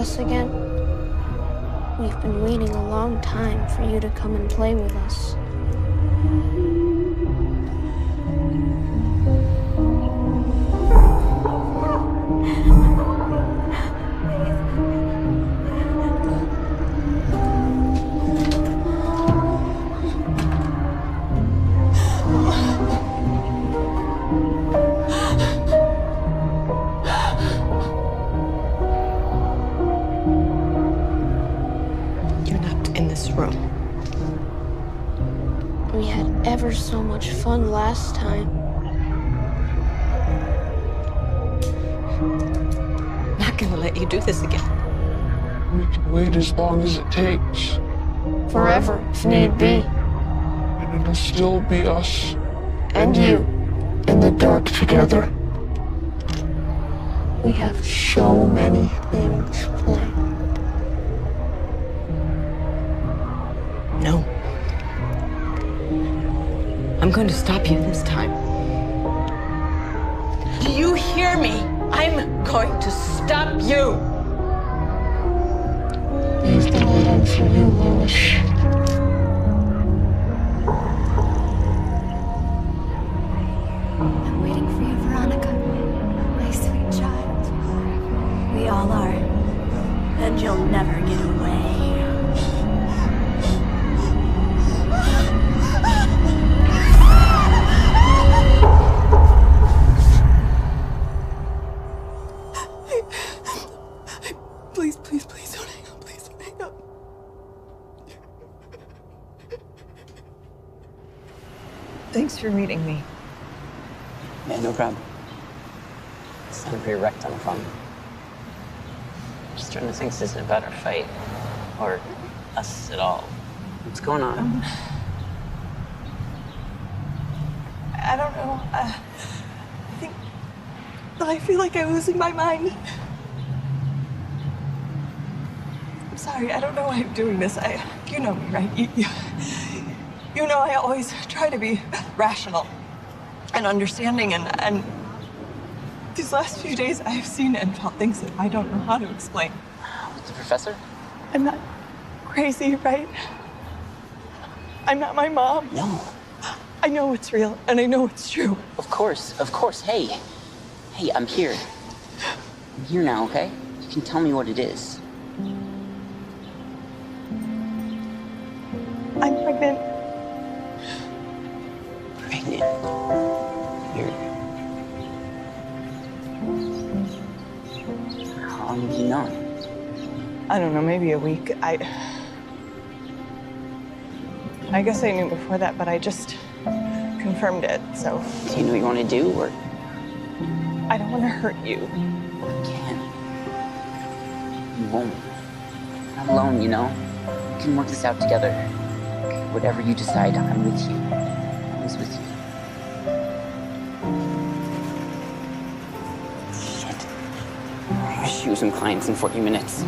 us again? We've been waiting a long time for you to come and play with us. We had ever so much fun last time. I'm not gonna let you do this again. We can wait as long as it takes. Forever, if need be. And it'll still be us. And you. In the dark together. We have so many things planned. No. I'm going to stop you this time. Do you hear me? I'm going to stop you. We've been waiting for you, Lois. I'm waiting for you, Veronica. My sweet child. We all are. And you'll never get away. Please, please, please don't hang up. Please don't hang up. Thanks for meeting me. Yeah, no problem. You sound pretty wrecked on the phone. Just trying to think this isn't about our fight. Or us at all. What's going on? I don't know. I feel like I'm losing my mind. I'm sorry. I don't know why I'm doing this. You know me, right? You know I always try to be rational and understanding, and these last few days I have seen and felt things that I don't know how to explain. With the professor? I'm not crazy, right? I'm not my mom. No. I know it's real, and I know it's true. Of course. Hey, I'm here. I'm here now, okay? You can tell me what it is. I'm pregnant. Pregnant? How long have you known? I don't know, maybe a week. I guess I knew before that, but I just confirmed it, so. Do you know what you want to do, or? I don't want to hurt you. You can't. You won't. You're not alone, you know? We can work this out together. Whatever you decide, I'm with you. I'm always with you. Shit. I have shoes and clients in 40 minutes.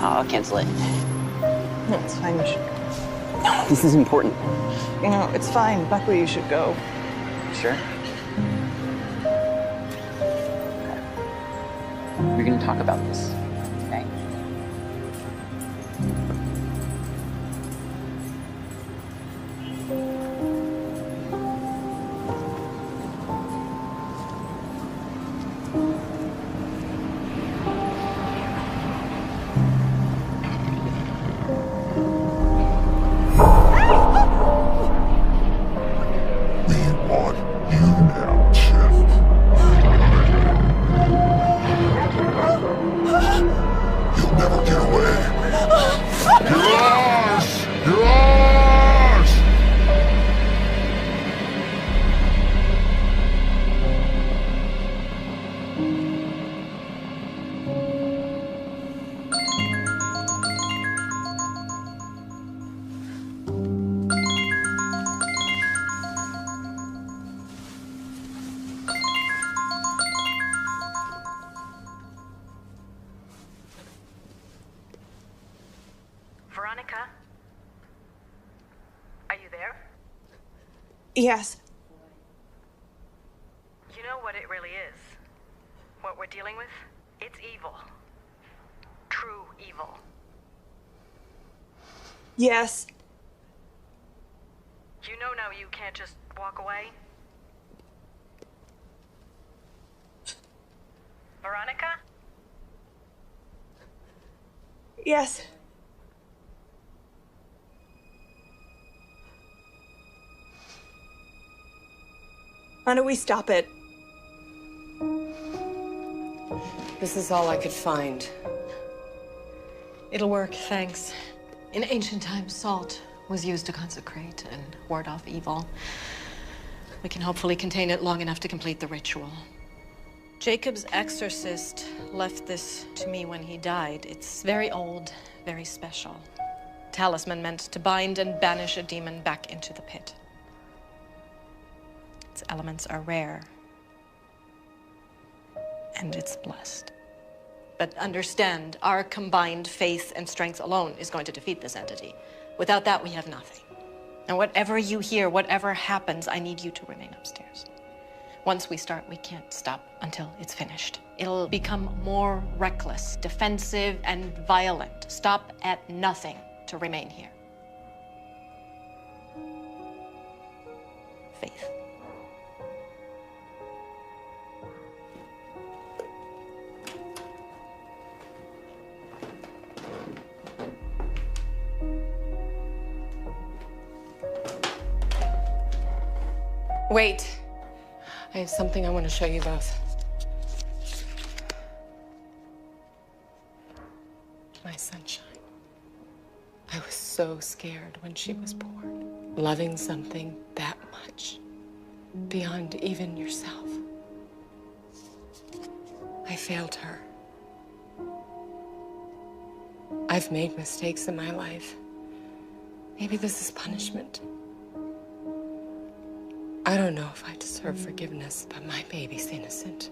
I'll cancel it. No, it's fine, you should go. No, this is important. You know, it's fine. Buckley, you should go. Sure? Okay. We're gonna talk about this, okay? Veronica? Are you there? Yes. You know what it really is? What we're dealing with? It's evil. evil. Yes. You know now you can't just walk away? Veronica? Yes. How do we stop it? This is all I could find. It'll work, thanks. In ancient times, salt was used to consecrate and ward off evil. We can hopefully contain it long enough to complete the ritual. Jacob's exorcist left this to me when he died. It's very old, very special. Talisman meant to bind and banish a demon back into the pit. Its elements are rare, and it's blessed. But understand, our combined faith and strength alone is going to defeat this entity. Without that, we have nothing. And whatever you hear, whatever happens, I need you to remain upstairs. Once we start, we can't stop until it's finished. It'll become more reckless, defensive, and violent. Stop at nothing to remain here. Faith. Wait. I have something I want to show you both. My sunshine. I was so scared when she was born. Loving something that much, beyond even yourself. I failed her. I've made mistakes in my life. Maybe this is punishment. I don't know if I deserve forgiveness, but my baby's innocent.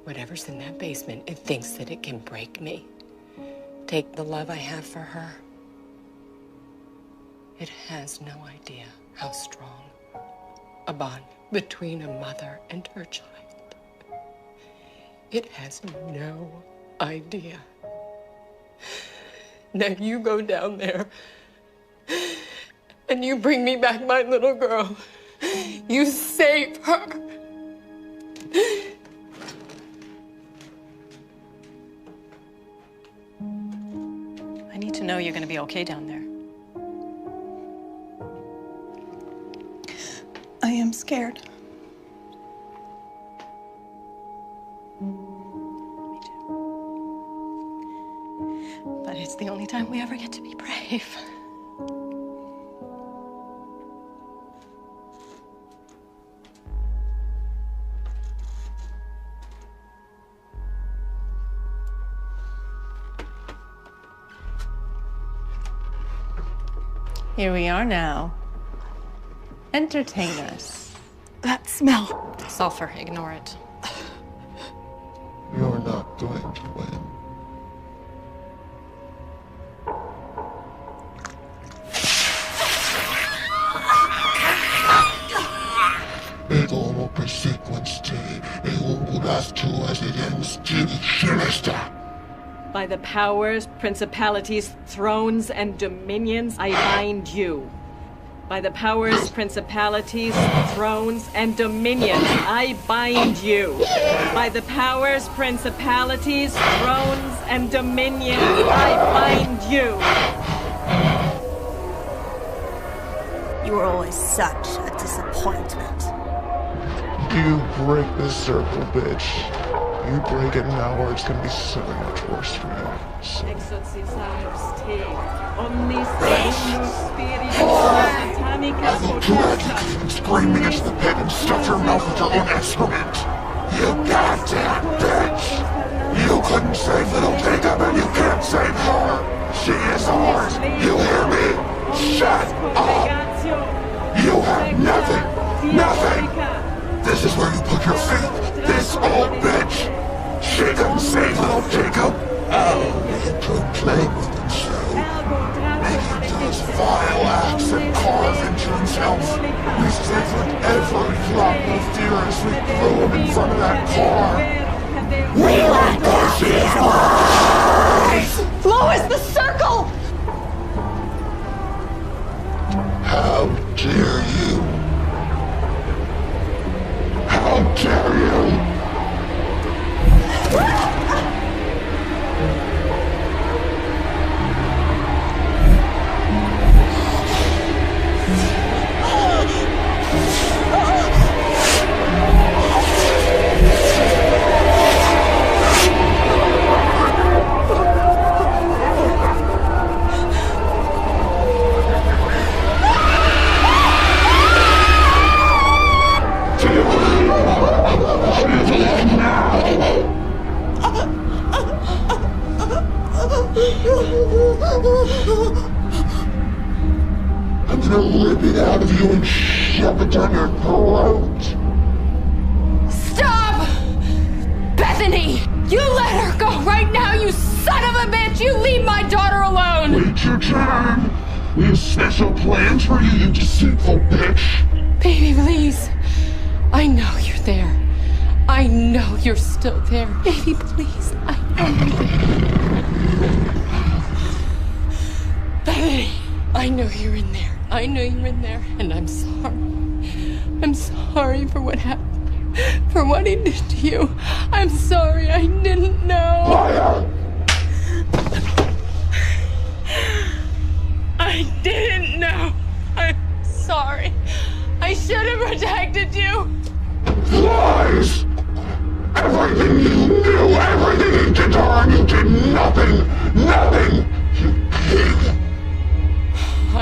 Whatever's in that basement, it thinks that it can break me. Take the love I have for her. It has no idea how strong a bond between a mother and her child. It has no idea. Now you go down there and you bring me back my little girl. You save her. I need to know you're going to be okay down there. I am scared. Me too. But it's the only time we ever get to be brave. Here we are now. Entertain us. That smell. Sulfur, ignore it. You're not going to win. Ego sequence By the powers, principalities, thrones, and dominions, I bind you. By the powers, principalities, thrones, and dominions, I bind you. By the powers, principalities, thrones, and dominions, I bind you. You were always such a disappointment. You break this circle, bitch. You break it now or it's gonna be so much worse for you. So. Screaming into the pit and stuff your mouth with your own excrement. You goddamn bitch! You couldn't save little Jacob and you can't save her! She is ours! You hear me? Shut up! You have nothing! Nothing! This is where you put your faith! This old bitch! She couldn't save little Jacob! Oh, you could play with him so. Making those vile acts and carve into himself. We suffered every drop of fear as we threw him in front of that car. We let this is Lois! Lois, the circle! How dare you? How dare you? I'm gonna rip it out of you and shove it down your throat. Stop! Bethany! You let her go right now, you son of a bitch! You leave my daughter alone! Wait your turn. We have special plans for you, you deceitful bitch. Baby, please. I know you're there. I know you're still there. Baby, please. I know you're there. Bethany, I know you're in there. I know you're in there, and I'm sorry. I'm sorry for what happened, for what he did to you. I'm sorry, I didn't know. Liar! I didn't know. I'm sorry. I should have protected you. Lies! Everything you knew, everything you did to her, you did nothing! Nothing! You pig! I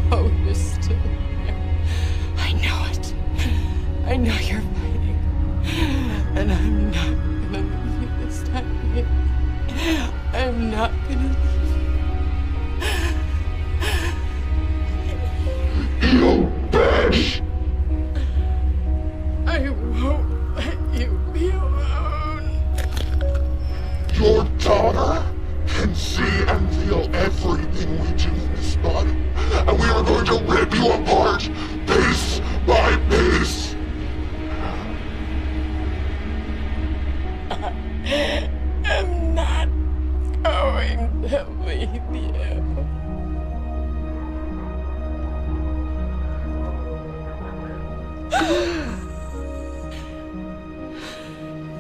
know you're still there. I know it. I know you're fighting. And I'm not gonna leave you this time, baby. I'm not gonna leave you. You bitch! I won't let you be alone. Your daughter can see and feel everything we do in this body. And we are going to rip you apart, piece by piece. I'm not going to leave you.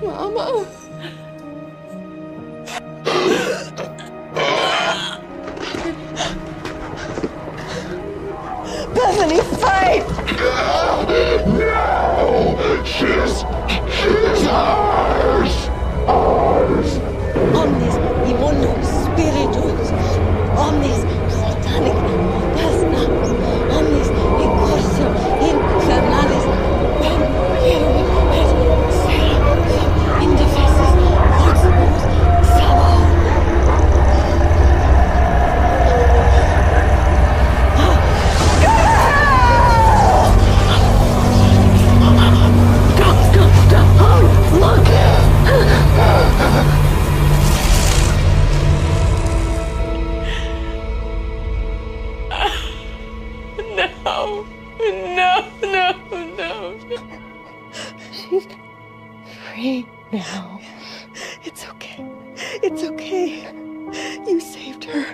Mama. Bethany, fight! No! She's ours! Ours! Omnis immuno spiritus, omnis satanic desna, omnis incursio infernalis, penuit et sera indefensis voxibus salvo. Look! No. She's free now. It's okay. It's okay. You saved her.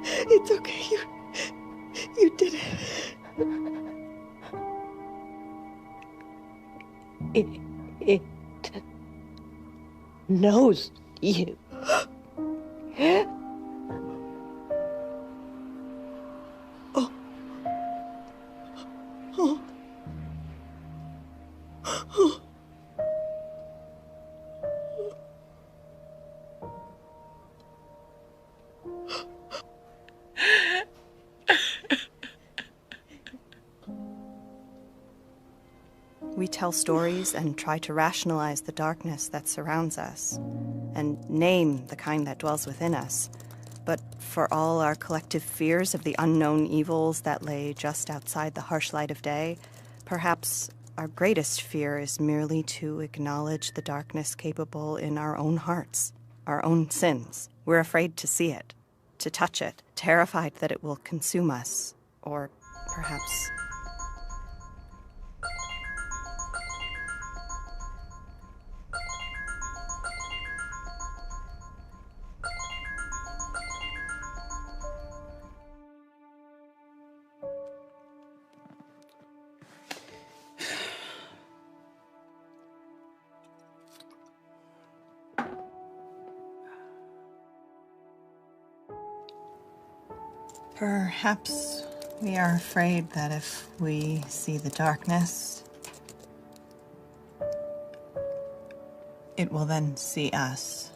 It's okay. You did it. It knows you. We tell stories and try to rationalize the darkness that surrounds us, and name the kind that dwells within us. But for all our collective fears of the unknown evils that lay just outside the harsh light of day, perhaps our greatest fear is merely to acknowledge the darkness capable in our own hearts, our own sins. We're afraid to see it, to touch it, terrified that it will consume us, or perhaps... Perhaps we are afraid that if we see the darkness, it will then see us.